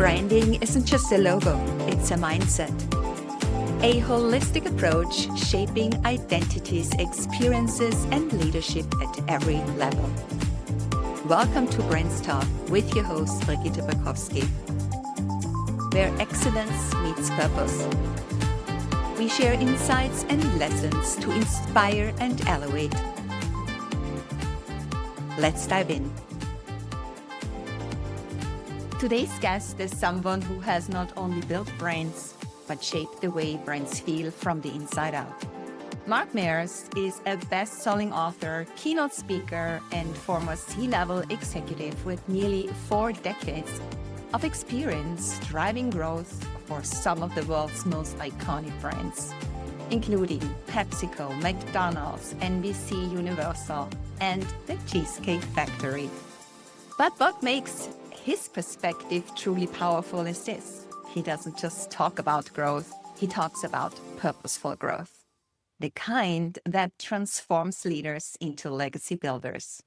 Branding isn't just a logo, it's a mindset. A holistic approach shaping identities, experiences, and leadership at every level. Welcome to BrandsTalk with your host, Brigitte Bakowski, where excellence meets purpose. We share insights and lessons to inspire and elevate. Let's dive in. Today's guest is someone who has not only built brands, but shaped the way brands feel from the inside out. Mears is a best-selling author, keynote speaker, and former C-level executive with nearly 4 decades of experience driving growth for some of the world's most iconic brands, including PepsiCo, McDonald's, NBC Universal, and the Cheesecake Factory. But what makes his perspective truly powerful is this: he doesn't just talk about growth, he talks about purposeful growth, the kind that transforms leaders into legacy builders.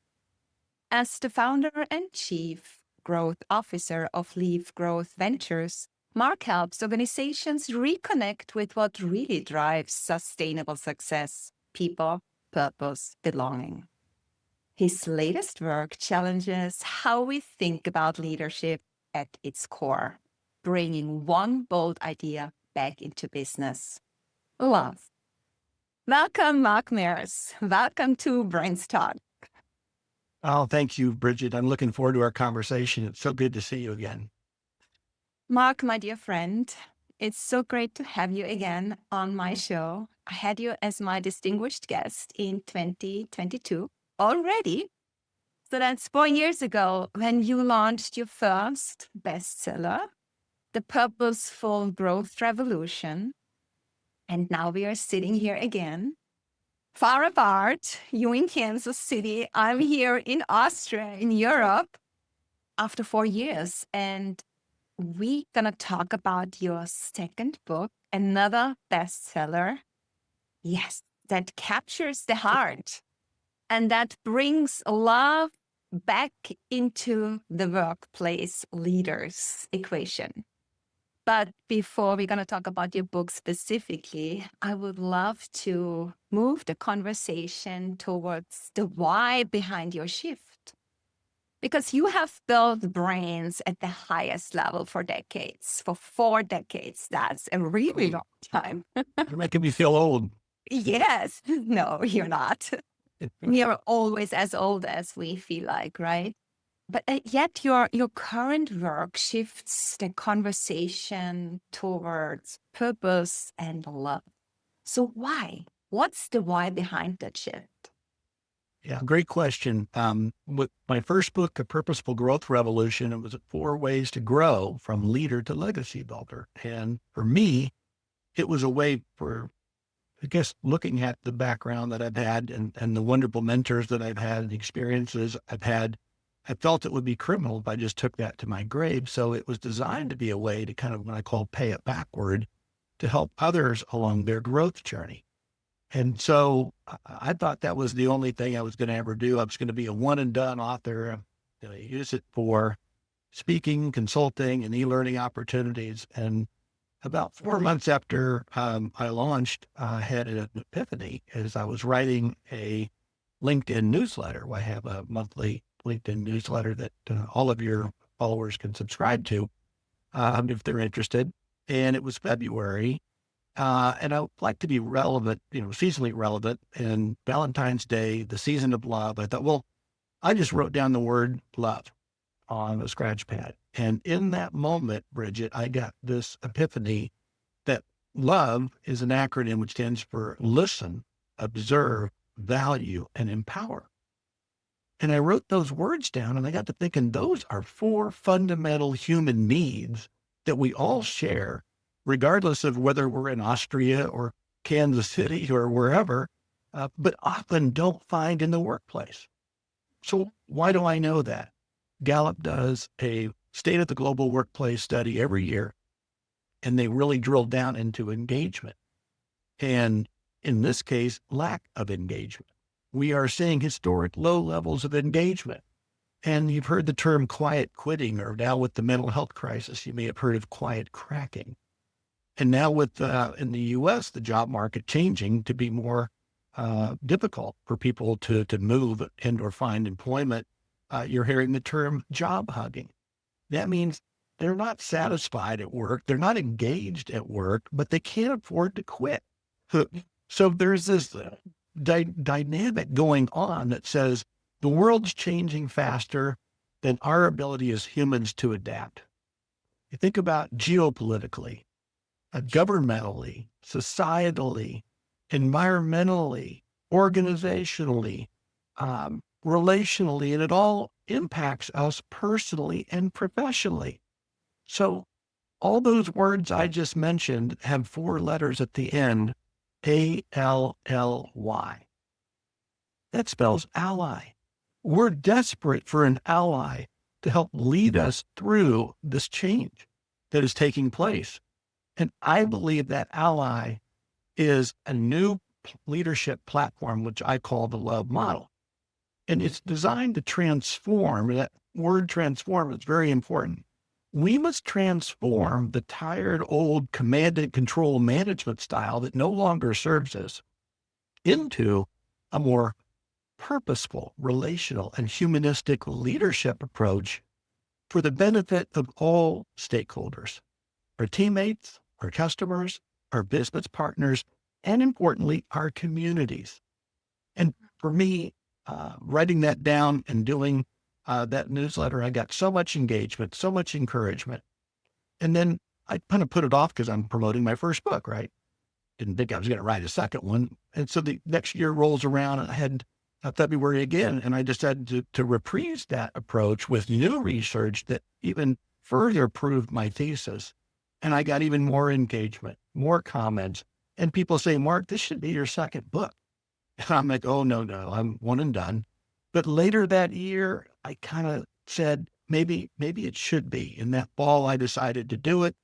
As the founder and chief growth officer of Leaf Growth Ventures, Mark helps organizations reconnect with what really drives sustainable success: people, purpose, belonging. His latest work challenges how we think about leadership at its core, bringing one bold idea back into business: love. Welcome, Mark Mears. Welcome to BrandsTalk. Oh, thank you, Bridget. I'm looking forward to our conversation. It's so good to see you again. Mark, my dear friend, it's so great to have you again on my show. I had you as my distinguished guest in 2022 already. So that's 4 years ago when you launched your first bestseller, The Purposeful Growth Revolution. And now we are sitting here again, far apart, you in Kansas City, I'm here in Austria, in Europe, after 4 years. And we're going to talk about your second book, another bestseller. Yes, that captures the heart and that brings love back into the workplace leaders equation. But before we're going to talk about your book specifically, I would love to move the conversation towards the why behind your shift. Because you have built brands at the highest level for decades, for 4 decades. That's a really long time. You're making me feel old. Yes. No, you're not. We are always as old as we feel like, right? But yet your current work shifts the conversation towards purpose and love. So why? What's the why behind that shift? Yeah, great question. With my first book, A Purposeful Growth Revolution, it was 4 ways to grow from leader to legacy builder. And for me, it was a way for, I guess, looking at the background that I've had and the wonderful mentors that I've had and the experiences I've had, I felt it would be criminal if I just took that to my grave. So it was designed to be a way to kind of what I call pay it backward to help others along their growth journey. And so I thought that was the only thing I was going to ever do. I was going to be a one and done author. I'm going to use it for speaking, consulting, and e-learning opportunities. And about 4 months after I launched, I had an epiphany as I was writing a LinkedIn newsletter. I have a monthly LinkedIn newsletter that all of your followers can subscribe to if they're interested. And it was February. And I would like to be relevant, seasonally relevant. And Valentine's Day, the season of love, I thought, well, I just wrote down the word love on a scratch pad. And in that moment, Bridget, I got this epiphany that love is an acronym which stands for listen, observe, value, and empower. And I wrote those words down and I got to thinking those are 4 fundamental human needs that we all share, regardless of whether we're in Austria or Kansas City or wherever, but often don't find in the workplace. So why do I know that? Gallup does a State of the Global Workplace study every year, and they really drill down into engagement. And in this case, lack of engagement. We are seeing historic low levels of engagement. And you've heard the term quiet quitting, or now with the mental health crisis, you may have heard of quiet cracking. And now with, in the US, the job market changing to be more difficult for people to move and or find employment, you're hearing the term job hugging. That means they're not satisfied at work. They're not engaged at work, but they can't afford to quit. So there's this dynamic going on that says the world's changing faster than our ability as humans to adapt. You think about geopolitically, governmentally, societally, environmentally, organizationally, relationally, and it all impacts us personally and professionally. So all those words I just mentioned have 4 letters at the end, ALLY. That spells ally. We're desperate for an ally to help lead us through this change that is taking place. And I believe that ally is a new leadership platform, which I call the love model. And it's designed to transform. That word transform is very important. We must transform the tired, old command and control management style that no longer serves us into a more purposeful, relational, and humanistic leadership approach for the benefit of all stakeholders, our teammates, our customers, our business partners, and importantly, our communities. And for me, writing that down and doing that newsletter, I got so much engagement, so much encouragement. And then I kind of put it off because I'm promoting my first book, right? Didn't think I was going to write a second one. And so the next year rolls around and I had February again, and I decided to reprise that approach with new research that even further proved my thesis. And I got even more engagement, more comments, and people say, Mark, this should be your second book. And I'm like, oh, no, I'm one and done. But later that year, I kind of said, maybe it should be. In that fall, I decided to do it.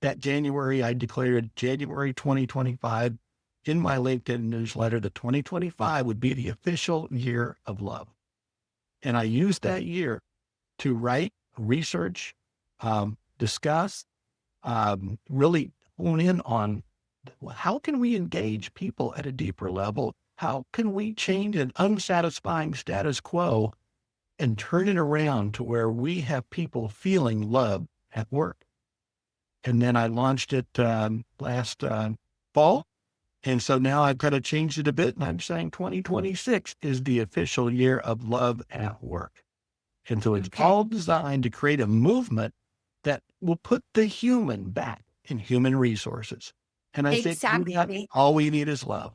That January, I declared January 2025 in my LinkedIn newsletter that 2025 would be the official year of love. And I used that year to write, research, discuss, really hone in on how can we engage people at a deeper level? How can we change an unsatisfying status quo and turn it around to where we have people feeling love at work? And then I launched it last fall. And so now I've kind of changed it a bit, and I'm saying 2026 is the official year of love at work. And so it's all designed to create a movement that will put the human back in human resources. And I think all we need is love.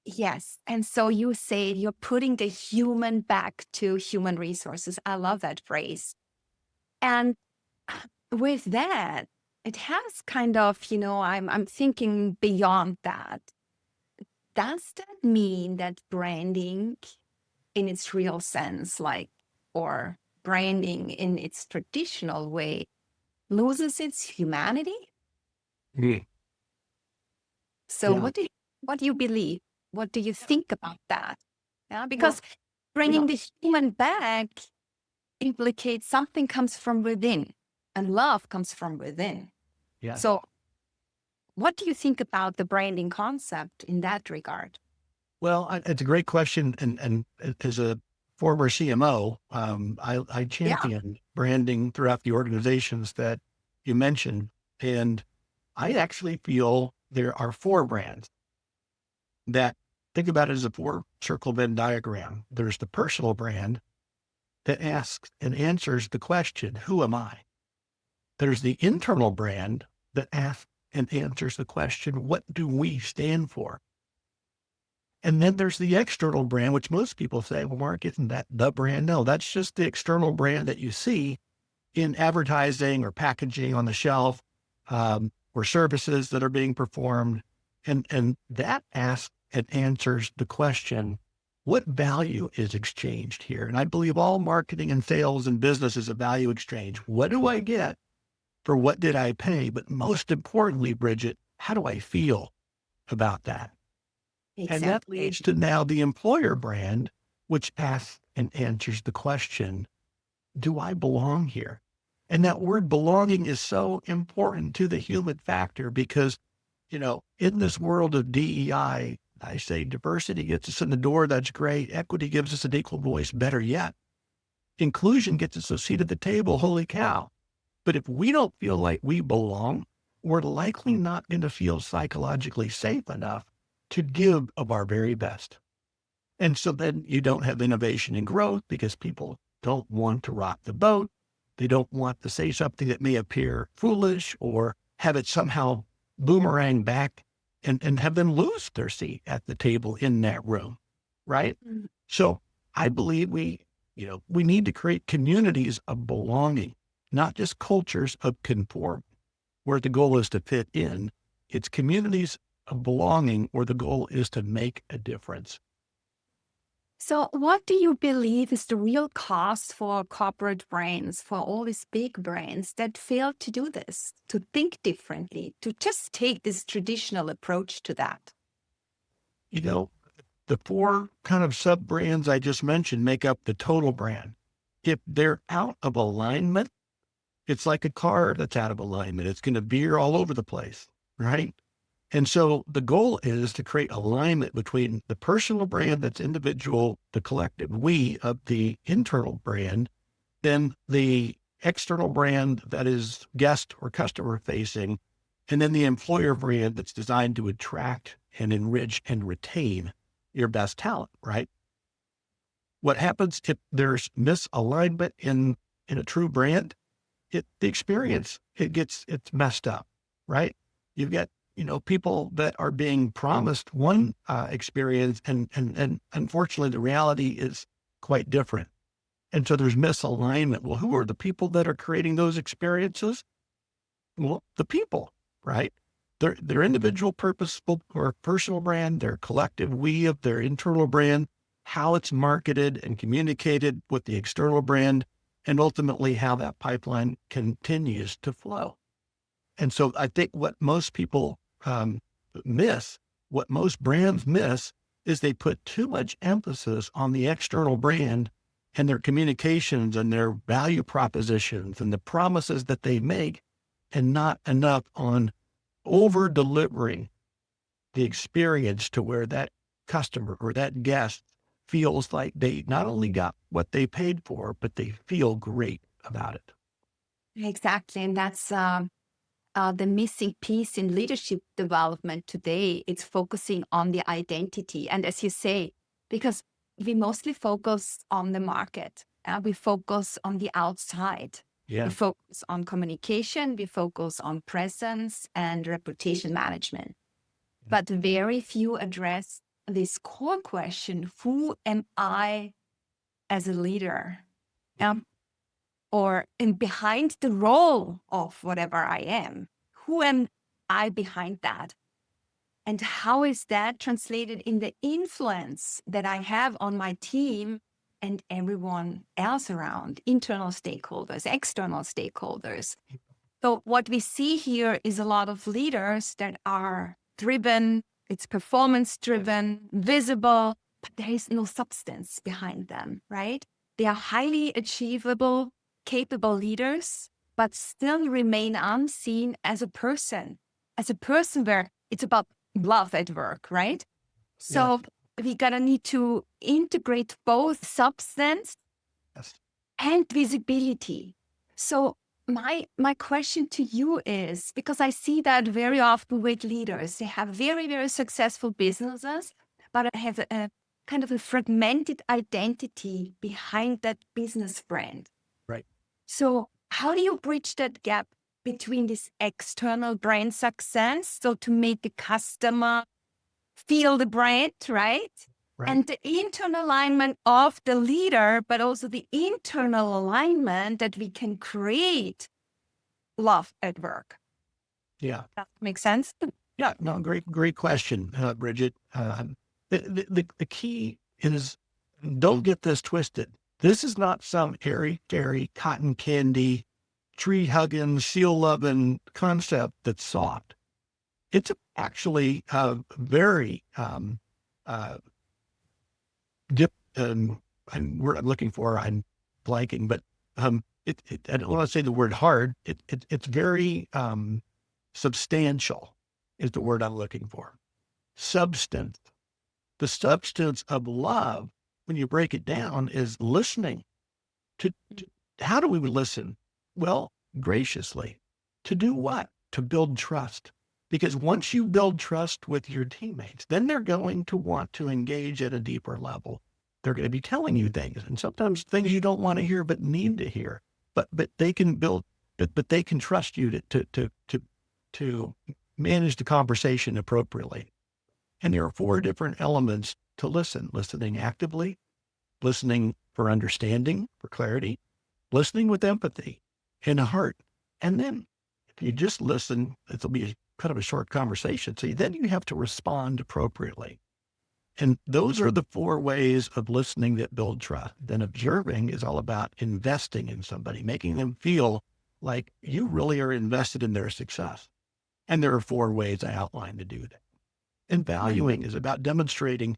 Yes. And so you say you're putting the human back to human resources. I love that phrase. And with that, it has kind of, I'm thinking beyond that. Does that mean that branding in its real sense, or branding in its traditional way, loses its humanity? Yeah. So what do you believe? What do you think about that? Yeah, because bringing the human back implicates something comes from within, and love comes from within. Yeah. So what do you think about the branding concept in that regard? Well, it's a great question. And as a former CMO, I championed branding throughout the organizations that you mentioned. And I actually feel there are 4 brands that, think about it as a 4-circle Venn diagram. There's the personal brand that asks and answers the question, who am I? There's the internal brand that asks and answers the question, what do we stand for? And then there's the external brand, which most people say, well, Mark, isn't that the brand? No, that's just the external brand that you see in advertising or packaging on the shelf, or services that are being performed. And that asks and answers the question, what value is exchanged here? And I believe all marketing and sales and business is a value exchange. What do I get for what did I pay? But most importantly, Bridget, how do I feel about that? Exactly. And that leads to now the employer brand, which asks and answers the question, do I belong here? And that word belonging is so important to the human factor because, in this world of DEI, I say diversity gets us in the door. That's great. Equity gives us an equal voice. Better yet, inclusion gets us a seat at the table. Holy cow. But if we don't feel like we belong, we're likely not going to feel psychologically safe enough to give of our very best. And so then you don't have innovation and growth because people don't want to rock the boat. They don't want to say something that may appear foolish or have it somehow boomerang back and have them lose their seat at the table in that room, right? Mm. So I believe we need to create communities of belonging, not just cultures of conform, where the goal is to fit in. It's communities of belonging where the goal is to make a difference. So what do you believe is the real cost for corporate brands, for all these big brands that fail to do this, to think differently, to just take this traditional approach to that? The four kind of sub brands I just mentioned make up the total brand. If they're out of alignment, it's like a car that's out of alignment. It's going to veer all over the place, right? And so the goal is to create alignment between the personal brand that's individual, the collective we of the internal brand, then the external brand that is guest or customer facing, and then the employer brand that's designed to attract and enrich and retain your best talent, right? What happens if there's misalignment in a true brand? The experience, it's messed up, right? You've got, people that are being promised one experience and unfortunately the reality is quite different. And so there's misalignment. Well, who are the people that are creating those experiences? Well, the people, right? Their individual purposeful or personal brand, their collective we of their internal brand, how it's marketed and communicated with the external brand, and ultimately how that pipeline continues to flow. And so I think what most people miss, what most brands miss, is they put too much emphasis on the external brand and their communications and their value propositions and the promises that they make, and not enough on over delivering the experience to where that customer or that guest feels like they not only got what they paid for, but they feel great about it. Exactly. And that's the missing piece in leadership development today. It's focusing on the identity. And as you say, because we mostly focus on the market, we focus on the outside. Yeah. We focus on communication, we focus on presence and reputation management. But very few address this core question: who am I as a leader? Or in behind the role of whatever I am, who am I behind that? And how is that translated in the influence that I have on my team and everyone else around, internal stakeholders, external stakeholders? So what we see here is a lot of leaders that are driven, it's performance driven, visible, but there is no substance behind them, right? They are highly achievable, capable leaders, but still remain unseen as a person where it's about love at work, right? So we gotta need to integrate both substance and visibility. So my question to you is, because I see that very often with leaders, they have very, very successful businesses, but have a kind of a fragmented identity behind that business brand. Right. So how do you bridge that gap between this external brand success, so to make the customer feel the brand, right? And the internal alignment of the leader, but also the internal alignment that we can create love at work? Yeah. That makes sense? Yeah, no, great question, Bridget. The key is, don't get this twisted. This is not some airy-fairy, cotton candy, tree-hugging, seal-loving concept that's soft. It's actually very I'm looking for, I'm blanking, but I don't want to say the word hard. It's very substantial is the word I'm looking for. Substance. The substance of love, when you break it down, is listening. To how do we listen? Well, graciously. To do what? To build trust. Because once you build trust with your teammates, then they're going to want to engage at a deeper level. They're going to be telling you things, and sometimes things you don't want to hear but need to hear. But they can build, but they can trust you to manage the conversation appropriately. And there are 4 different elements to listen: listening actively, listening for understanding, for clarity, listening with empathy and a heart. And then if you just listen, it'll be kind of a short conversation. So then you have to respond appropriately. And those are the 4 ways of listening that build trust. Then observing is all about investing in somebody, making them feel like you really are invested in their success. And there are 4 ways I outlined to do that. And valuing is about demonstrating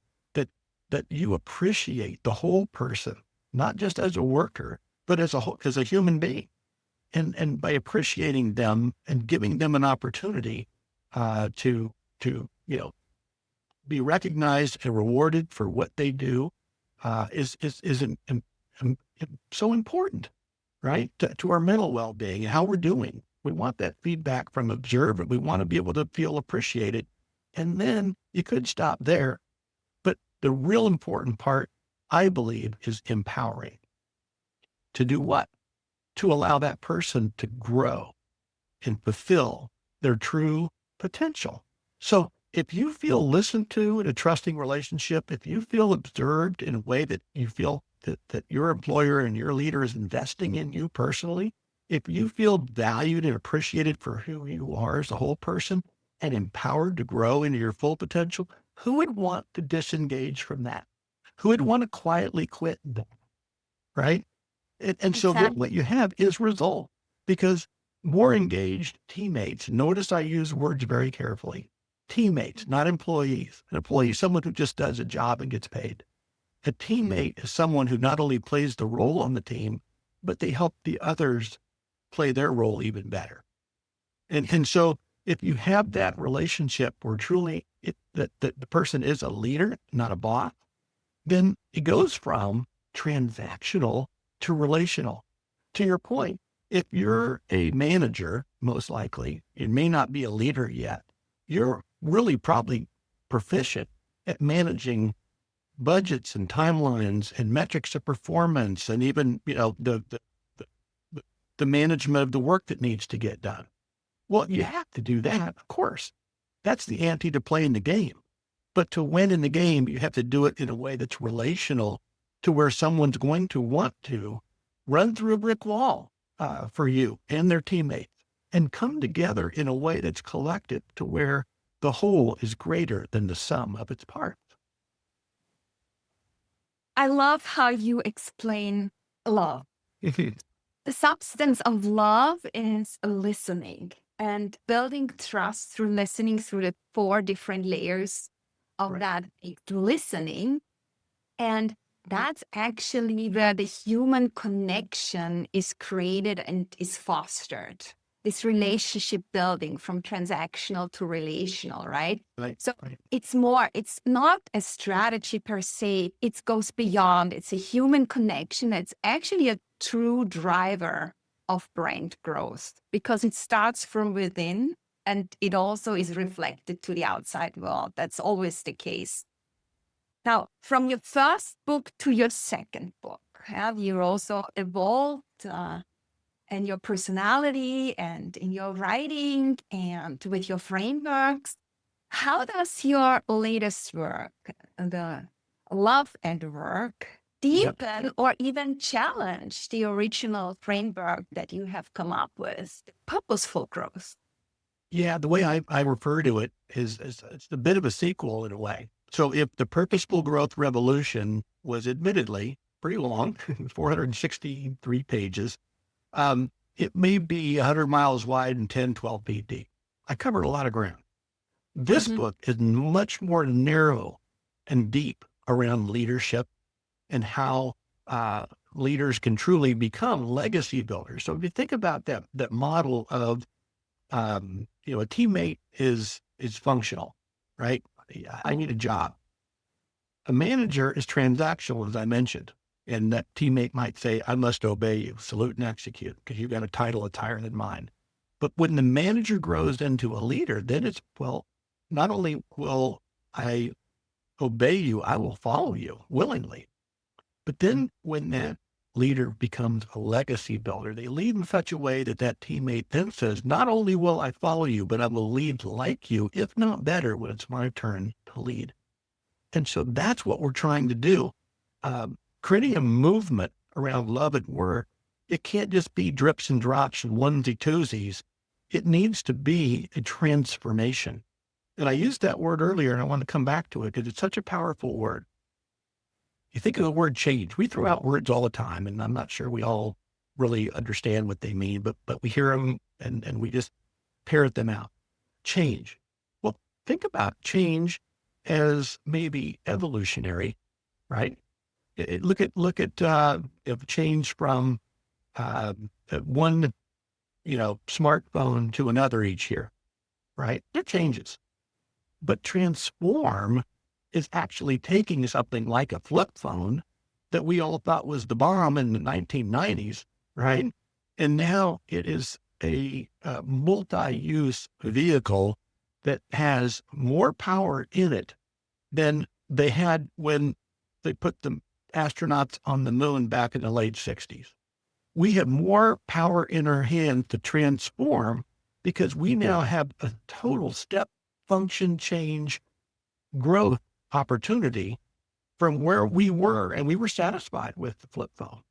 that you appreciate the whole person, not just as a worker, but as a human being. And by appreciating them and giving them an opportunity to be recognized and rewarded for what they do is so important, right? To our mental well-being and how we're doing. We want that feedback from observers. We want to be able to feel appreciated. And then you could stop there. But the real important part, I believe, is empowering. To do what? To allow that person to grow and fulfill their true potential. So if you feel listened to in a trusting relationship, if you feel observed in a way that you feel that your employer and your leader is investing in you personally, if you feel valued and appreciated for who you are as a whole person and empowered to grow into your full potential, who would want to disengage from that? Who would want to quietly quit that? Right? And so then what you have is result, because more engaged teammates, notice I use words very carefully, teammates, not employees. An employee is someone who just does a job and gets paid. A teammate is someone who not only plays the role on the team, but they help the others play their role even better. And so if you have that relationship where truly that the person is a leader, not a boss, then it goes from transactional to relational. To your point, if you're a manager, most likely, you may not be a leader yet, you're really probably proficient at managing budgets and timelines and metrics of performance and even, the management of the work that needs to get done. Well, you have to do that, of course. That's the ante to play in the game. But to win in the game, you have to do it in a way that's relational, to where someone's going to want to run through a brick wall for you and their teammates and come together in a way that's collective, to where the whole is greater than the sum of its parts. I love how you explain love. The substance of love is listening and building trust through listening, through the 4 different layers of that listening. And that's actually where the human connection is created and is fostered. This relationship building from transactional to relational, right? So it's not a strategy per se. It goes beyond. It's a human connection. It's actually a true driver of brand growth, because it starts from within and it also is reflected to the outside world. That's always the case. Now, from your first book to your second book, you also evolved in your personality and in your writing and with your frameworks. How does your latest work, the Love and Work, deepen or even challenge the original framework that you have come up with, Purposeful Growth? Yeah, the way I refer to it is it's a bit of a sequel in a way. So if the Purposeful Growth Revolution was admittedly pretty long, 463 pages, it may be 100 miles wide and 10, 12 feet deep. I covered a lot of ground. This book is much more narrow and deep around leadership and how leaders can truly become legacy builders. So if you think about that model of, a teammate is functional, right? I need a job. A manager is transactional, as I mentioned, and that teammate might say, I must obey you, salute and execute, because you've got a title that's higher than mine. But when the manager grows into a leader, then it's, well, not only will I obey you, I will follow you willingly. But then when that leader becomes a legacy builder, they lead in such a way that that teammate then says, not only will I follow you, but I will lead like you, if not better, when it's my turn to lead. And so that's what we're trying to do. Creating a movement around love at work. It can't just be drips and drops and onesie twosies. It needs to be a transformation. And I used that word earlier, and I want to come back to it because it's such a powerful word. You think of the word change. We throw out words all the time, and I'm not sure we all really understand what they mean, but we hear them and we just parrot them out. Change. Well, think about change as maybe evolutionary, right? Look at if change from one smartphone to another each year, right? It changes. But transform is actually taking something like a flip phone that we all thought was the bomb in the 1990s, right? And now it is a multi-use vehicle that has more power in it than they had when they put the astronauts on the moon back in the late 60s. We have more power in our hands to transform because we now have a total step function change growth opportunity from where we were, and we were satisfied with the flip phone.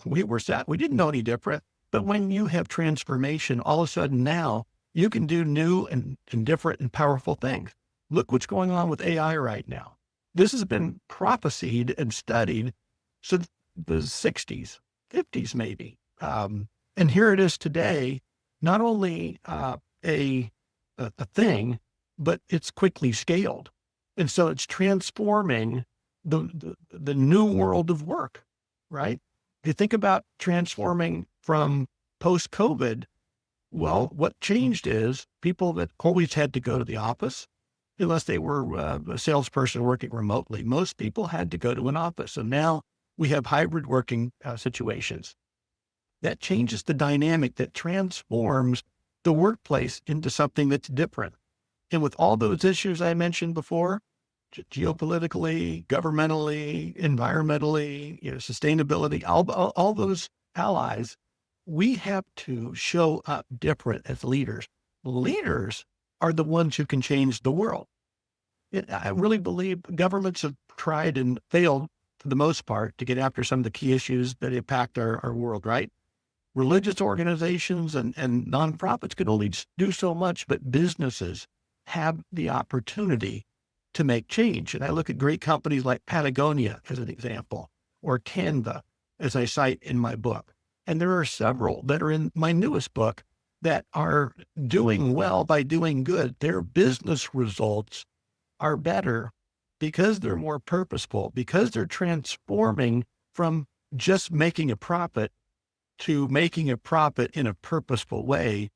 We didn't know any different. But when you have transformation, all of a sudden now you can do new and different and powerful things. Look what's going on with AI right now. This has been prophesied and studied since the 60s, 50s maybe. And here it is today, not only a thing, but it's quickly scaled. And so it's transforming the new world of work, right? If you think about transforming from post-COVID, well, what changed is people that always had to go to the office, unless they were a salesperson working remotely, most people had to go to an office. So now we have hybrid working situations. That changes the dynamic, that transforms the workplace into something that's different. And with all those issues I mentioned before, geopolitically, governmentally, environmentally, sustainability, all those allies, we have to show up different as leaders. Leaders are the ones who can change the world. I really believe governments have tried and failed for the most part to get after some of the key issues that impact our world, right? Religious organizations and nonprofits can only do so much, but businesses have the opportunity to make change. And I look at great companies like Patagonia as an example, or Canva, as I cite in my book. And there are several that are in my newest book that are doing well by doing good. Their business results are better because they're more purposeful, because they're transforming from just making a profit to making a profit in a purposeful way,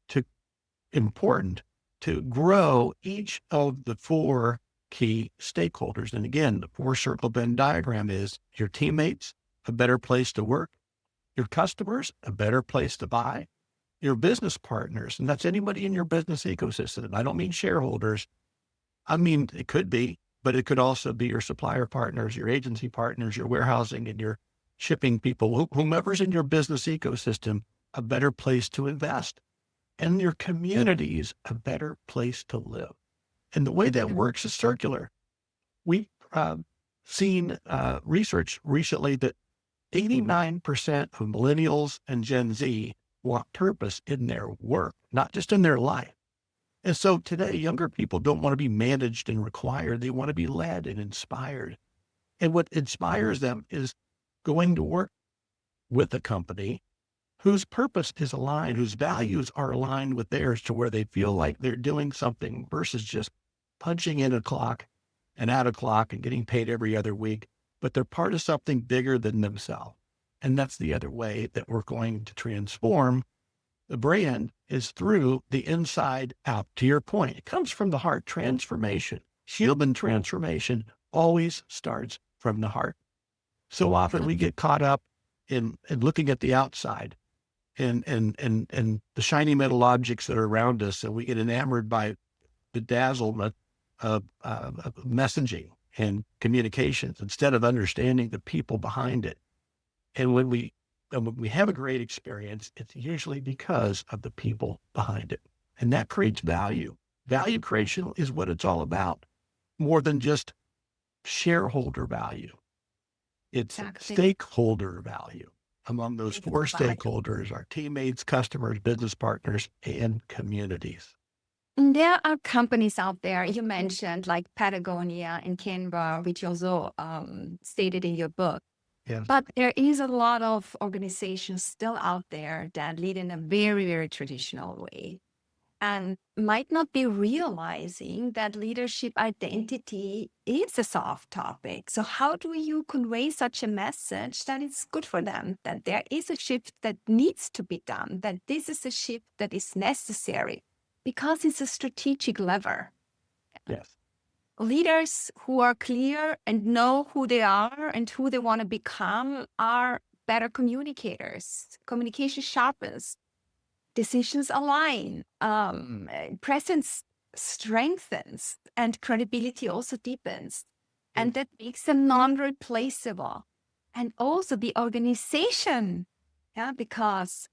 to important to grow each of the four key stakeholders. And again, the 4-circle Venn diagram is your teammates, a better place to work, your customers, a better place to buy, your business partners, and that's anybody in your business ecosystem. And I don't mean shareholders. I mean, it could be, but it could also be your supplier partners, your agency partners, your warehousing and your shipping people, whomever's in your business ecosystem, a better place to invest, and your communities, a better place to live. And the way that works is circular. We've seen research recently that 89% of millennials and Gen Z want purpose in their work, not just in their life. And so today, younger people don't want to be managed and required. They want to be led and inspired. And what inspires them is going to work with a company whose purpose is aligned, whose values are aligned with theirs, to where they feel like they're doing something versus just punching in a clock and out of clock and getting paid every other week, but they're part of something bigger than themselves. And that's the other way that we're going to transform the brand is through the inside out. To your point, it comes from the heart. Transformation, human transformation always starts from the heart. So often we get caught up in looking at the outside and the shiny metal objects that are around us. And we get enamored by bedazzlement of messaging and communications instead of understanding the people behind it. And when we have a great experience, it's usually because of the people behind it. And that creates value. Value creation is what it's all about, more than just shareholder value. It's stakeholder value. Among those four stakeholders are teammates, customers, business partners, and communities. There are companies out there you mentioned, like Patagonia and Canva, which you also stated in your book. Yes. But there is a lot of organizations still out there that lead in a very, very traditional way and might not be realizing that leadership identity is a soft topic. So how do you convey such a message that it's good for them, that there is a shift that needs to be done, that this is a shift that is necessary because it's a strategic lever? Yes. Leaders who are clear and know who they are and who they want to become are better communicators. Communication sharpens, decisions align, presence strengthens, and credibility also deepens. And that makes them non-replaceable. And also the organization, because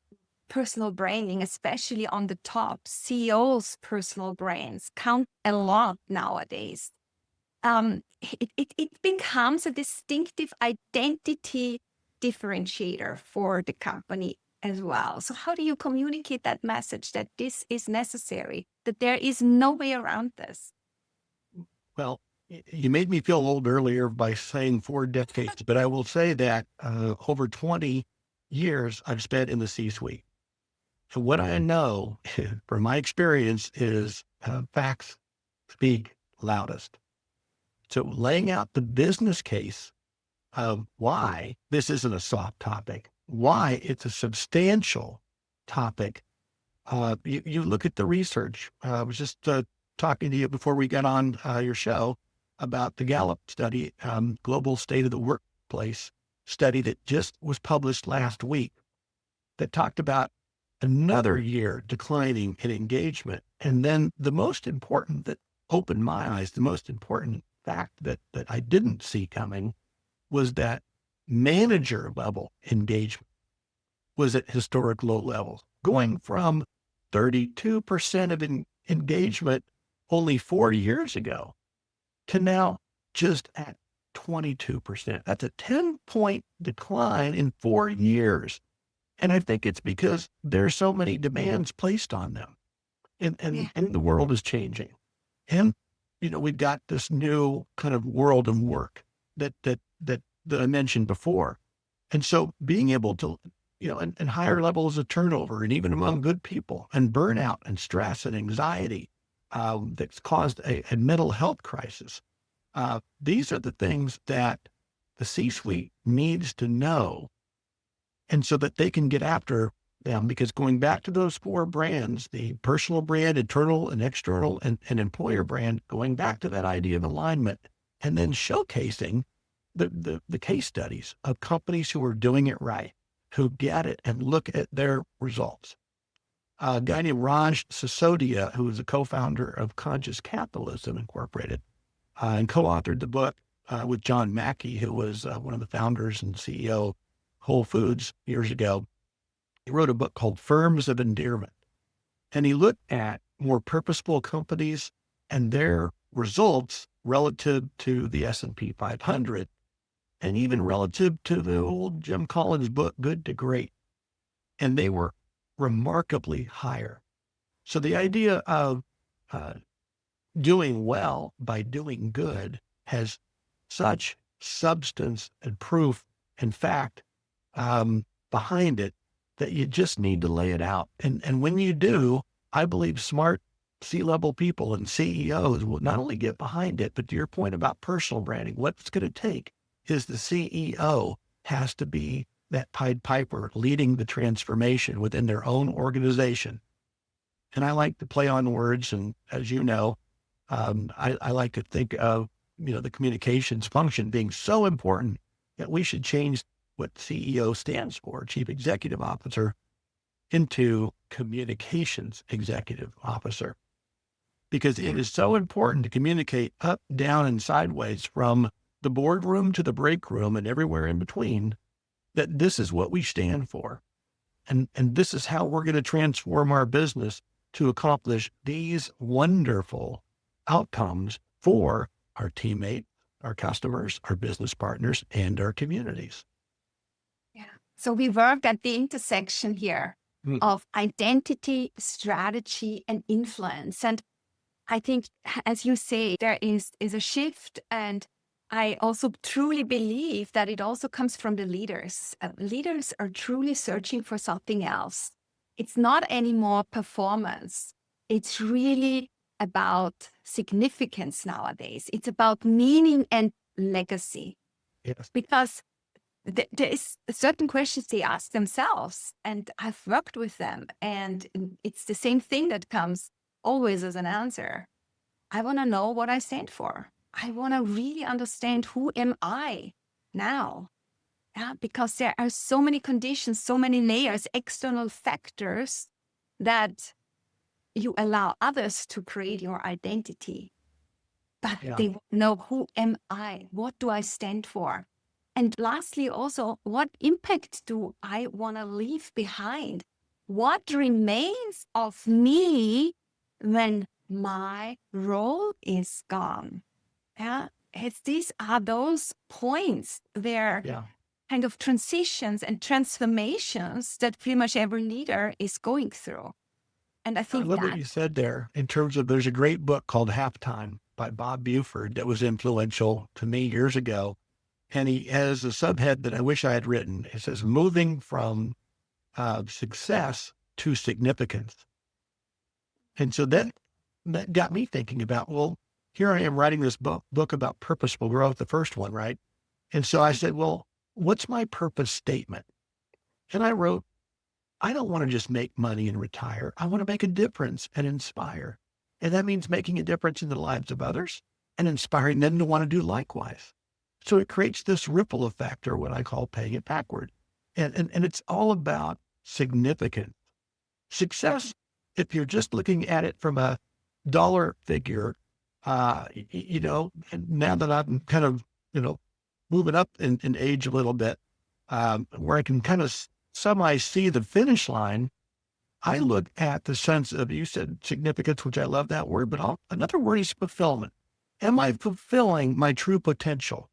personal branding, especially on the top, CEOs' personal brands count a lot nowadays. It becomes a distinctive identity differentiator for the company as well. So how do you communicate that message that this is necessary, that there is no way around this? Well, you made me feel old earlier by saying 4 decades, but I will say that over 20 years I've spent in the C-suite. So what I know from my experience is facts speak loudest. So laying out the business case of why this isn't a soft topic, why it's a substantial topic. You look at the research. I was just talking to you before we got on your show about the Gallup study, Global State of the Workplace study that just was published last week that talked about another year declining in engagement. And then the most important that opened my eyes, the most important fact that I didn't see coming was that manager level engagement was at historic low levels, going from 32% of engagement only 4 years ago to now just at 22%. That's a 10-point decline in 4 years. And I think it's because there's so many demands placed on them and the world is changing. And, we've got this new kind of world of work that I mentioned before. And so being able to, and higher levels of turnover and even among good people and burnout and stress and anxiety that's caused a mental health crisis. These are the things that the C-suite needs to know. And so that they can get after them, because going back to those 4 brands, the personal brand, internal and external, and employer brand, going back to that idea of alignment, and then showcasing the case studies of companies who are doing it right, who get it and look at their results. A guy named Raj Sisodia, who is a co-founder of Conscious Capitalism Incorporated, and co-authored the book with John Mackey, who was one of the founders and CEO of Whole Foods years ago. He wrote a book called Firms of Endearment. And he looked at more purposeful companies and their results relative to the S&P 500, and even relative to the old Jim Collins book, Good to Great. And they were remarkably higher. So the idea of doing well by doing good has such substance and proof and fact behind it that you just need to lay it out. And when you do, I believe smart C-level people and CEOs will not only get behind it, but to your point about personal branding, what it's going to take is the CEO has to be that Pied Piper leading the transformation within their own organization. And I like to play on words. And as you know, I like to think of, the communications function being so important that we should change what CEO stands for, Chief Executive Officer, into Communications Executive Officer. Because it is so important to communicate up, down, and sideways from the boardroom to the break room and everywhere in between, that this is what we stand for. And this is how we're going to transform our business to accomplish these wonderful outcomes for our teammates, our customers, our business partners, and our communities. Yeah. So we work at the intersection here of identity, strategy, and influence. And I think, as you say, there is a shift. And I also truly believe that it also comes from the leaders. Leaders are truly searching for something else. It's not anymore performance. It's really about significance nowadays. It's about meaning and legacy. Yes. Because there is certain questions they ask themselves, and I've worked with them, and it's the same thing that comes always as an answer. I want to know what I stand for. I want to really understand, who am I now? Yeah, because there are so many conditions, so many layers, external factors that you allow others to create your identity. But they know, who am I? What do I stand for? And lastly, also, what impact do I want to leave behind? What remains of me when my role is gone? Yeah, these are those points. They're kind of transitions and transformations that pretty much every leader is going through. And I think I love what you said there in terms of, there's a great book called Halftime by Bob Buford that was influential to me years ago. And he has a subhead that I wish I had written. It says, moving from success to significance. And so that got me thinking about, well, here I am writing this book about purposeful growth, the first one, right? And so I said, well, what's my purpose statement? And I wrote, I don't want to just make money and retire. I want to make a difference and inspire. And that means making a difference in the lives of others and inspiring them to want to do likewise. So it creates this ripple effect, or what I call paying it backward. And it's all about significance. Success, if you're just looking at it from a dollar figure, and now that I'm kind of, moving up in age a little bit, where I can kind of semi see the finish line, I look at the sense of, you said significance, which I love that word, but another word is fulfillment. Am I fulfilling my true potential?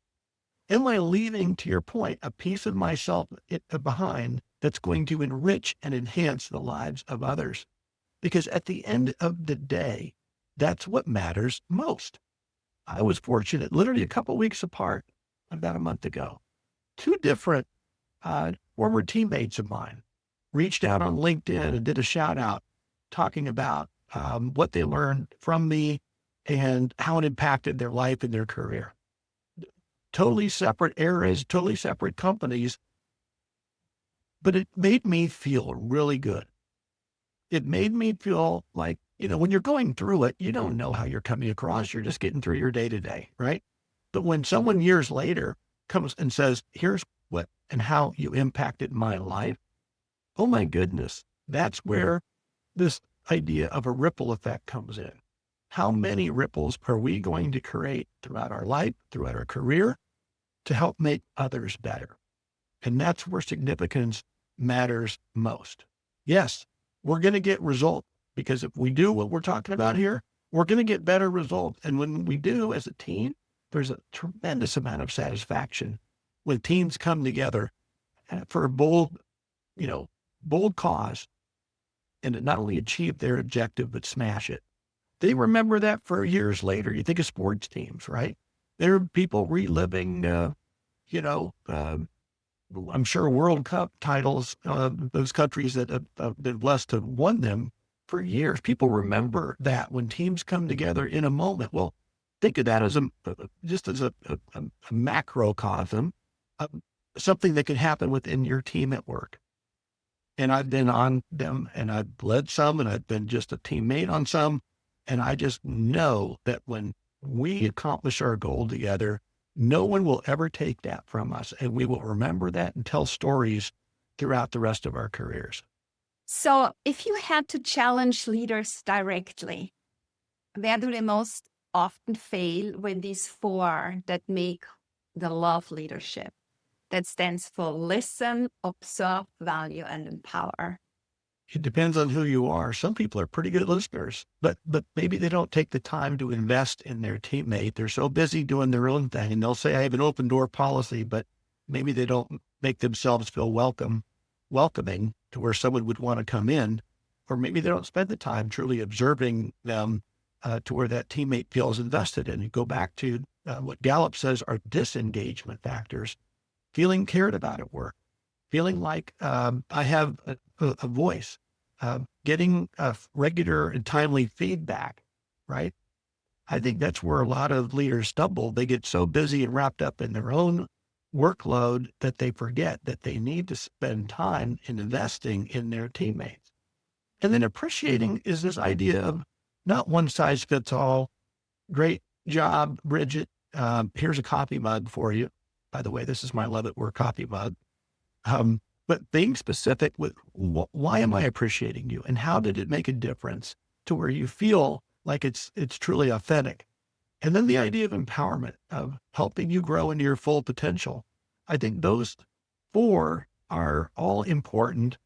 Am I leaving, to your point, a piece of myself behind that's going to enrich and enhance the lives of others? Because at the end of the day, that's what matters most. I was fortunate, literally a couple of weeks apart, about a month ago, two different former teammates of mine reached out on LinkedIn and did a shout out talking about what they learned from me and how it impacted their life and their career. Totally separate areas, totally separate companies, but it made me feel really good. It made me feel like, when you're going through it, you don't know how you're coming across. You're just getting through your day to day, right? But when someone years later comes and says, here's what and how you impacted my life, oh my goodness, that's where this idea of a ripple effect comes in. How many ripples are we going to create throughout our life, throughout our career, to help make others better? And that's where significance matters most. Yes, we're going to get results, because if we do what we're talking about here, we're going to get better results. And when we do as a team, there's a tremendous amount of satisfaction when teams come together for a bold cause, and to not only achieve their objective, but smash it. They remember that for years later. You think of sports teams, right? There are people reliving, I'm sure World Cup titles, those countries that have been blessed to have won them for years. People remember that when teams come together in a moment. Well, think of that as just as a macrocosm. something that could happen within your team at work. And I've been on them and I've led some and I've been just a teammate on some. And I just know that when we accomplish our goal together, no one will ever take that from us. And we will remember that and tell stories throughout the rest of our careers. So if you had to challenge leaders directly, where do they most often fail with these four that make the love leadership? That stands for listen, observe, value, and empower. It depends on who you are. Some people are pretty good listeners, but maybe they don't take the time to invest in their teammate. They're so busy doing their own thing, and they'll say, I have an open door policy, but maybe they don't make themselves feel welcoming to where someone would want to come in, or maybe they don't spend the time truly observing them to where that teammate feels invested in. You go back to what Gallup says are disengagement factors: feeling cared about at work, feeling like I have a voice, getting regular and timely feedback, right? I think that's where a lot of leaders stumble. They get so busy and wrapped up in their own workload that they forget that they need to spend time in investing in their teammates. And then appreciating is this idea of not one size fits all. Great job, Bridget. Here's a coffee mug for you. By the way, this is my Love at Work coffee mug. But being specific with why am I appreciating you and how did it make a difference to where you feel like it's truly authentic. And then the idea of empowerment, of helping you grow into your full potential. I think those four are all important.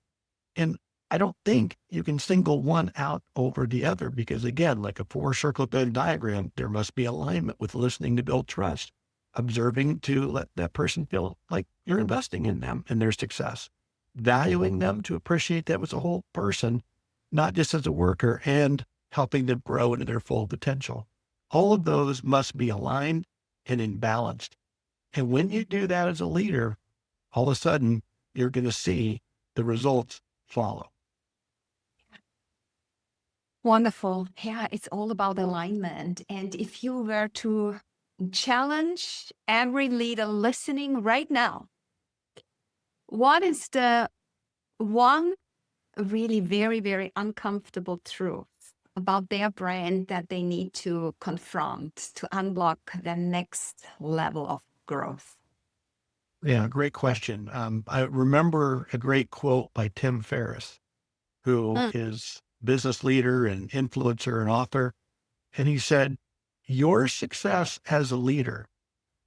And I don't think you can single one out over the other because, again, like a four-circle Venn diagram, there must be alignment with listening to build trust, observing to let that person feel like you're investing in them and their success, valuing them to appreciate them as a whole person, not just as a worker, and helping them grow into their full potential. All of those must be aligned and in balance. And when you do that as a leader, all of a sudden you're going to see the results follow. Wonderful. Yeah, it's all about alignment. And if you were to challenge every leader listening right now, what is the one really very, very uncomfortable truth about their brand that they need to confront to unlock the next level of growth? Yeah, great question. I remember a great quote by Tim Ferriss, who is business leader and influencer and author. And he said, your success as a leader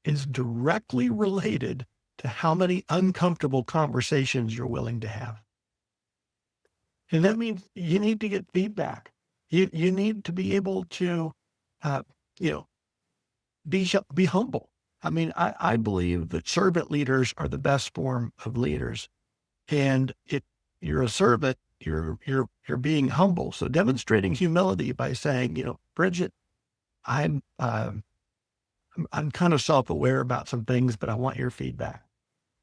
is directly related to how many uncomfortable conversations you're willing to have. And that means you need to get feedback. You need to be able to, be humble. I mean, I believe that servant leaders are the best form of leaders. And if you're a servant, you're being humble. So demonstrating humility by saying, Bridget, I'm kind of self-aware about some things, but I want your feedback.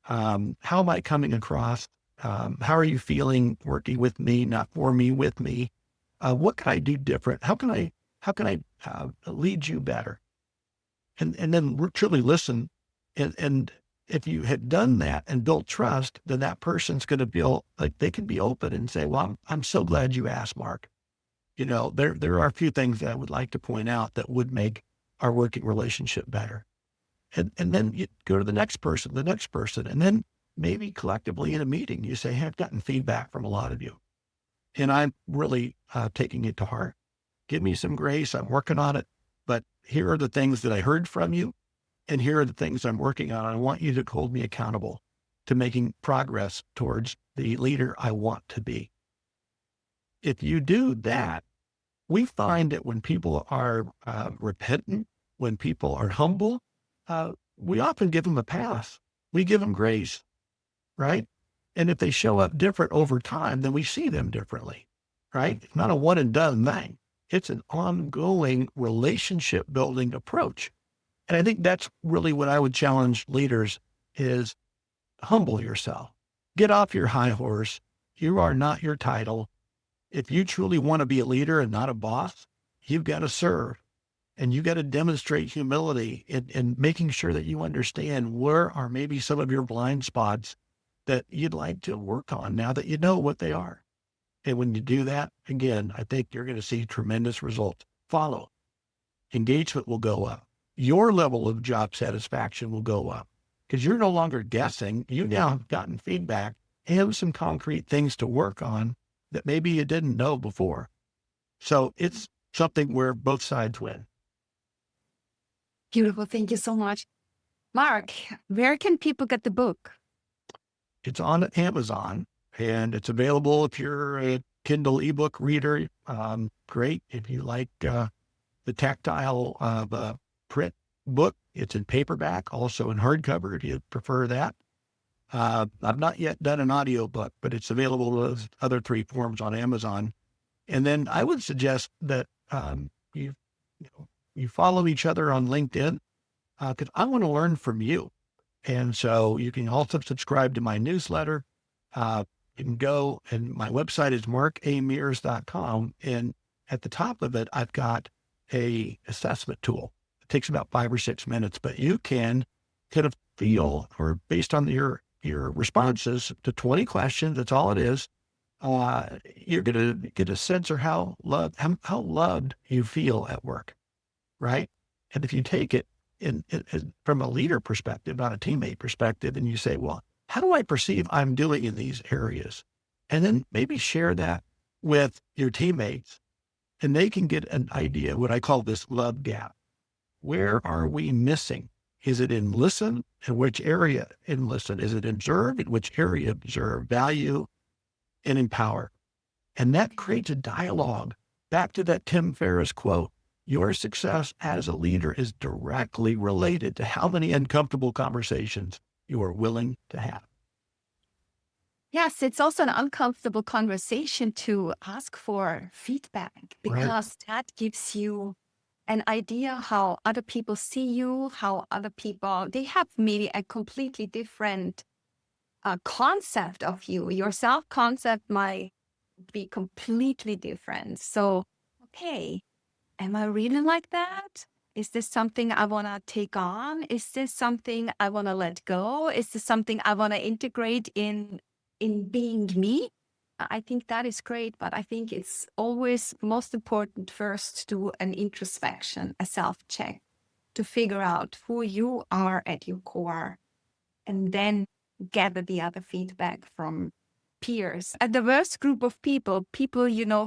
How am I coming across? How are you feeling working with me, not for me, with me? What can I do different? How can I lead you better? And then truly listen. And if you had done that and built trust, then that person's going to feel like they can be open and say, well, I'm so glad you asked, Mark. There are a few things that I would like to point out that would make our working relationship better. And then you go to the next person, and then maybe collectively in a meeting, you say, hey, I've gotten feedback from a lot of you, and I'm really taking it to heart. Give me some grace. I'm working on it, but here are the things that I heard from you, and here are the things I'm working on. I want you to hold me accountable to making progress towards the leader I want to be. If you do that, we find that when people are repentant, when people are humble, we often give them a pass. We give them grace, right? And if they show up different over time, then we see them differently, right? It's not a one and done thing. It's an ongoing relationship building approach. And I think that's really what I would challenge leaders is humble yourself. Get off your high horse. You are not your title. If you truly want to be a leader and not a boss, you've got to serve. And you got to demonstrate humility in making sure that you understand where are maybe some of your blind spots that you'd like to work on now that you know what they are. And when you do that, again, I think you're going to see tremendous results. Follow. Engagement will go up. Your level of job satisfaction will go up because you're no longer guessing. You now have gotten feedback and have some concrete things to work on that maybe you didn't know before. So it's something where both sides win. Beautiful. Thank you so much. Mark, where can people get the book? It's on Amazon and it's available if you're a Kindle ebook reader. Great. If you like the tactile print book, it's in paperback, also in hardcover if you prefer that. I've not yet done an audio book, but it's available those other three forms on Amazon. And then I would suggest that you follow each other on LinkedIn because I want to learn from you. And so you can also subscribe to my newsletter. You can go, and my website is markamears.com. And at the top of it, I've got a assessment tool. It takes about 5 or 6 minutes, but you can kind of feel, or based on your responses to 20 questions, that's all it is. You're going to get a sense of how loved you feel at work, right? And if you take it from a leader perspective, not a teammate perspective, and you say, well, how do I perceive I'm doing in these areas? And then maybe share that with your teammates and they can get an idea, what I call this love gap. Where are we missing? Is it in listen? In which area in listen? Is it observe? In which area observe? Value and empower. And that creates a dialogue. Back to that Tim Ferriss quote, your success as a leader is directly related to how many uncomfortable conversations you are willing to have. Yes, it's also an uncomfortable conversation to ask for feedback because that gives you an idea how other people see you, how other people, they have maybe a completely different concept of you. Your self-concept might be completely different. So, okay, am I really like that? Is this something I want to take on? Is this something I want to let go? Is this something I want to integrate in being me? I think that is great, but I think it's always most important first to do an introspection, a self-check, to figure out who you are at your core, and then gather the other feedback from peers. A diverse group of people,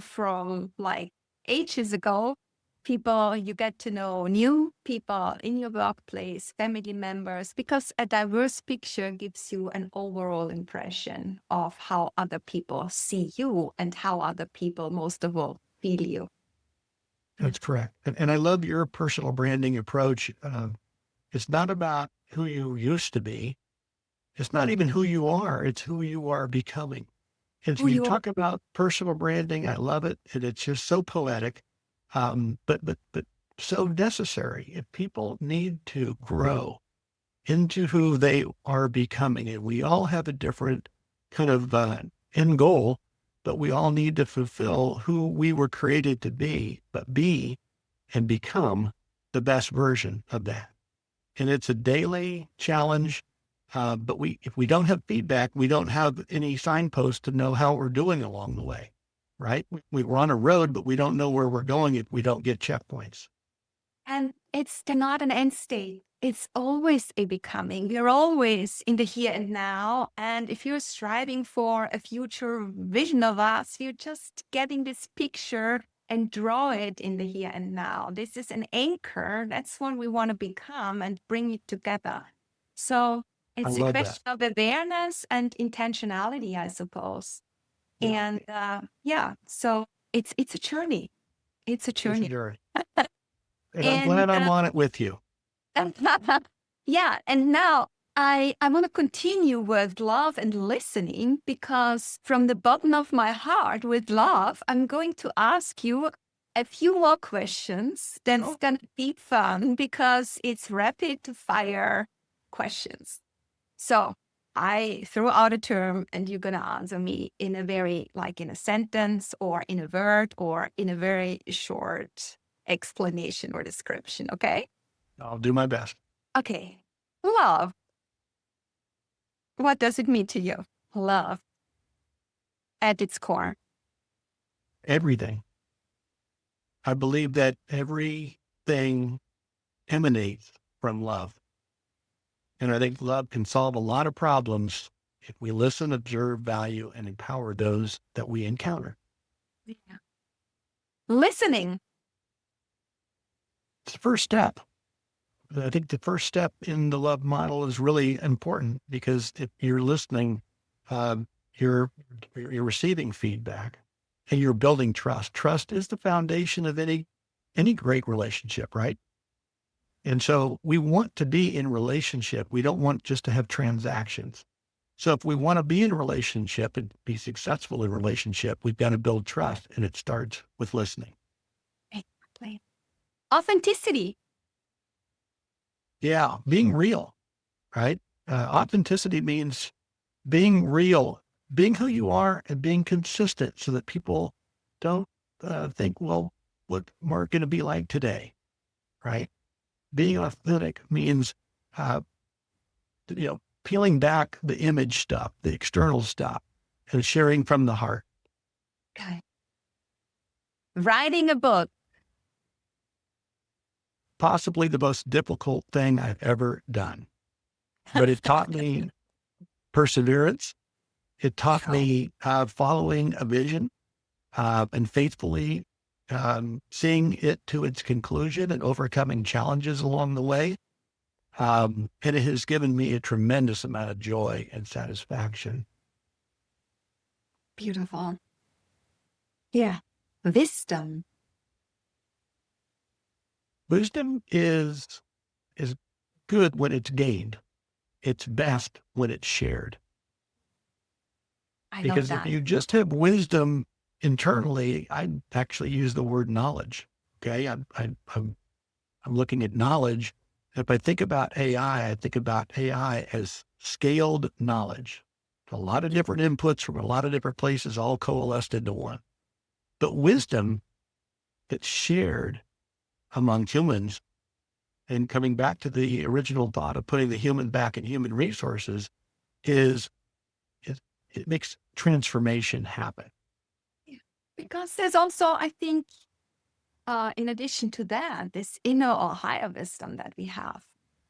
from like ages ago, people you get to know, new people in your workplace, family members, because a diverse picture gives you an overall impression of how other people see you and how other people, most of all, feel you. That's correct. And I love your personal branding approach. It's not about who you used to be. It's not even who you are. It's who you are becoming. And so you talk about personal branding. I love it. And it's just so poetic, but so necessary. If people need to grow into who they are becoming, and we all have a different kind of end goal, but we all need to fulfill who we were created to be, but be and become the best version of that. And it's a daily challenge. But if we don't have feedback, we don't have any signposts to know how we're doing along the way, right? We're on a road, but we don't know where we're going if we don't get checkpoints. And it's not an end state. It's always a becoming. We're always in the here and now. And if you're striving for a future vision of us, you're just getting this picture and draw it in the here and now. This is an anchor. That's what we want to become and bring it together. So it's a question of awareness and intentionality, I suppose. Yeah. And so it's a journey. It's a journey. And I'm glad I'm on it with you. Yeah. And now I want to continue with love and listening, because from the bottom of my heart, with love, I'm going to ask you a few more questions. That's going to be fun because it's rapid fire questions. So I throw out a term and you're going to answer me in a very, like in a sentence or in a word or in a very short explanation or description, okay? I'll do my best. Okay. Love. What does it mean to you? Love at its core. Everything. I believe that everything emanates from love. And I think love can solve a lot of problems if we listen, observe, value, and empower those that we encounter. Yeah. Listening. It's the first step. I think the first step in the love model is really important because if you're listening, you're receiving feedback and you're building trust. Trust is the foundation of any great relationship, right? And so we want to be in relationship. We don't want just to have transactions. So if we want to be in a relationship and be successful in a relationship, we've got to build trust, and it starts with listening. Exactly. Authenticity. Yeah, being real, right? Authenticity means being real, being who you are and being consistent so that people don't think, well, what's Mark going to be like today, right? Being authentic means, peeling back the image stuff, the external stuff, and sharing from the heart. Okay. Writing a book. Possibly the most difficult thing I've ever done. But it taught me perseverance. It taught me following a vision and faithfully seeing it to its conclusion and overcoming challenges along the way. And it has given me a tremendous amount of joy and satisfaction. Beautiful. Yeah. Wisdom. Wisdom is good when it's gained. It's best when it's shared. I love Because that. if you just have wisdom internally, I actually use the word knowledge. Okay, I'm looking at knowledge. If I think about AI, I think about AI as scaled knowledge. A lot of different inputs from a lot of different places, all coalesced into one. But wisdom that's shared among humans, and coming back to the original thought of putting the human back in human resources, is it makes transformation happen. Because there's also, I think, in addition to that, this inner or higher wisdom that we have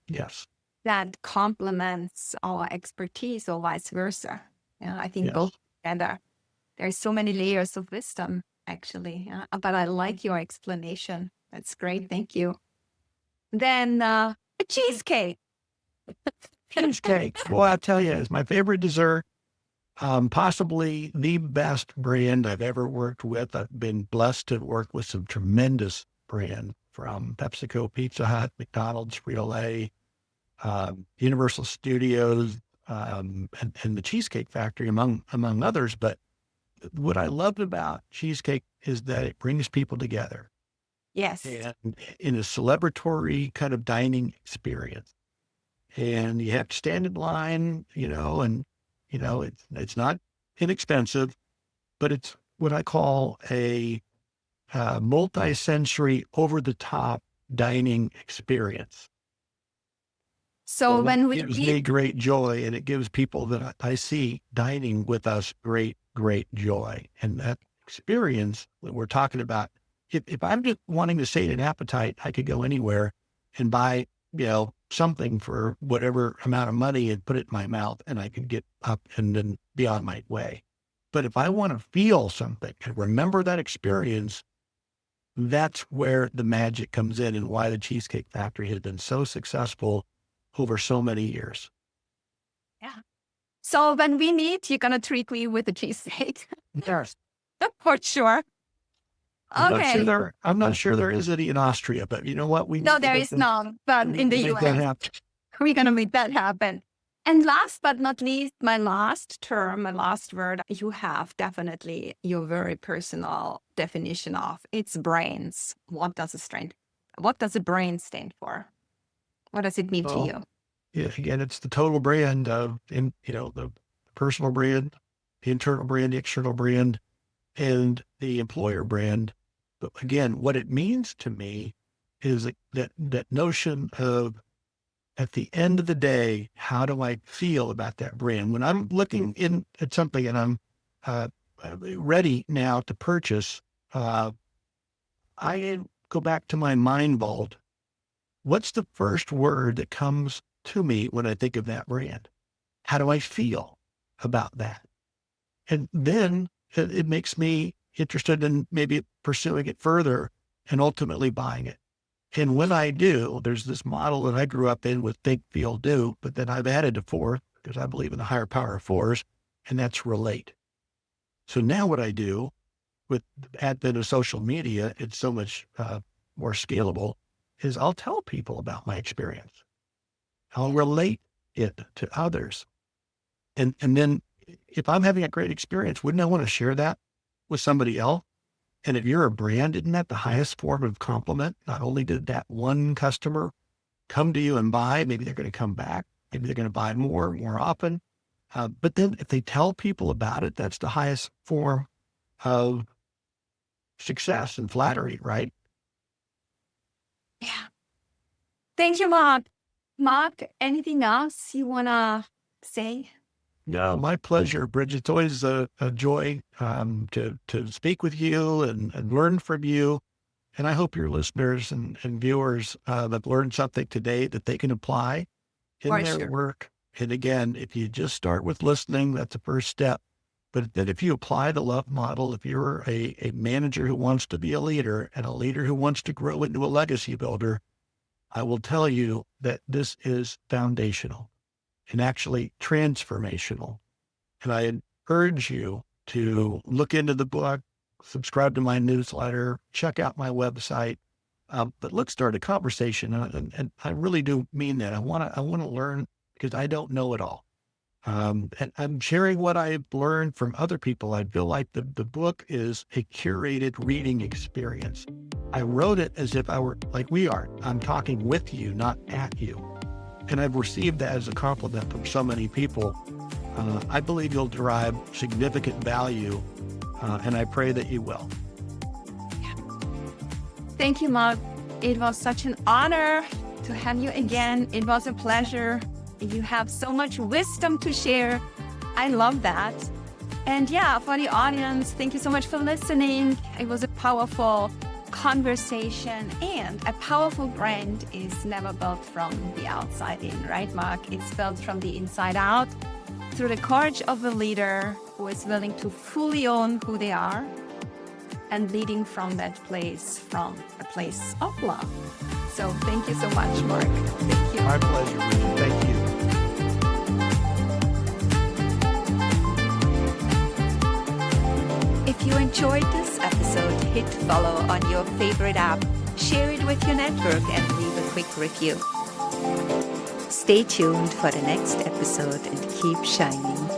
Yes. that complements our expertise or vice versa. Yeah, I think Yes. both together. There's so many layers of wisdom, actually. But I like your explanation. That's great. Thank you. Then a cheesecake. Cheesecake. Well, I tell you, it's my favorite dessert. Possibly the best brand I've ever worked with. I've been blessed to work with some tremendous brands from PepsiCo, Pizza Hut, McDonald's, Frito-Lay, Universal Studios, and the Cheesecake Factory, among others. But what I loved about cheesecake is that it brings people together. Yes. And in a celebratory kind of dining experience. And you have to stand in line, and it's not inexpensive, but it's what I call a multi-sensory, over-the-top dining experience. So when we it gives me great joy, and it gives people that I see dining with us great, great joy. And that experience that we're talking about, if I'm just wanting to sate an appetite, I could go anywhere and buy, something for whatever amount of money and put it in my mouth, and I could get up and then be on my way. But if I want to feel something and remember that experience, that's where the magic comes in, and why the Cheesecake Factory has been so successful over so many years. Yeah. So when we meet, you're going to treat me with a cheesecake. Yes. For sure. Okay. I'm not sure there is any in Austria, but you know what? No, there is none, but in the make that US, happen. we're going to make that happen. And last but not least, my last word, you have definitely your very personal definition of it's brains. What does a brain stand for? What does it mean to you? Yeah, again, it's the total brand of, the personal brand, the internal brand, the external brand, and the employer brand. But again, what it means to me is that notion of, at the end of the day, how do I feel about that brand? When I'm looking in at something and I'm ready now to purchase, I go back to my mind vault. What's the first word that comes to me when I think of that brand? How do I feel about that? And then it makes me interested in maybe pursuing it further and ultimately buying it. And when I do, there's this model that I grew up in with think, feel, do, but then I've added a fourth because I believe in the higher power of fours, and that's relate. So now what I do with the advent of social media, it's so much more scalable, is I'll tell people about my experience. I'll relate it to others. And then if I'm having a great experience, wouldn't I want to share that with somebody else? And if you're a brand, isn't that the highest form of compliment? Not only did that one customer come to you and buy, maybe they're going to come back, maybe they're going to buy more often. But then if they tell people about it, that's the highest form of success and flattery, right? Yeah. Thank you, Mark. Mark, anything else you want to say? No, my pleasure, Bridget. It's always a joy to speak with you and learn from you. And I hope your listeners and viewers have learned something today that they can apply in their work. And again, if you just start with listening, that's the first step. But that if you apply the love model, if you're a manager who wants to be a leader and a leader who wants to grow into a legacy builder, I will tell you that this is foundational and actually transformational. And I urge you to look into the book, subscribe to my newsletter, check out my website. But let's start a conversation. And I really do mean that. I want to learn because I don't know it all. And I'm sharing what I've learned from other people. I feel like the book is a curated reading experience. I wrote it as if I were like we are. I'm talking with you, not at you. And I've received that as a compliment from so many people. I believe you'll derive significant value, and I pray that you will. Thank you, Mark. It was such an honor to have you again. It was a pleasure. You have so much wisdom to share. I love that. And yeah, for the audience, thank you so much for listening. It was a powerful conversation, and a powerful brand is never built from the outside in, right, Mark? It's built from the inside out through the courage of a leader who is willing to fully own who they are and leading from that place, from a place of love. So thank you so much, Mark. Thank you. My pleasure, Richard. Thank you. If you enjoyed this episode, hit follow on your favorite app, share it with your network, and leave a quick review. Stay tuned for the next episode and keep shining.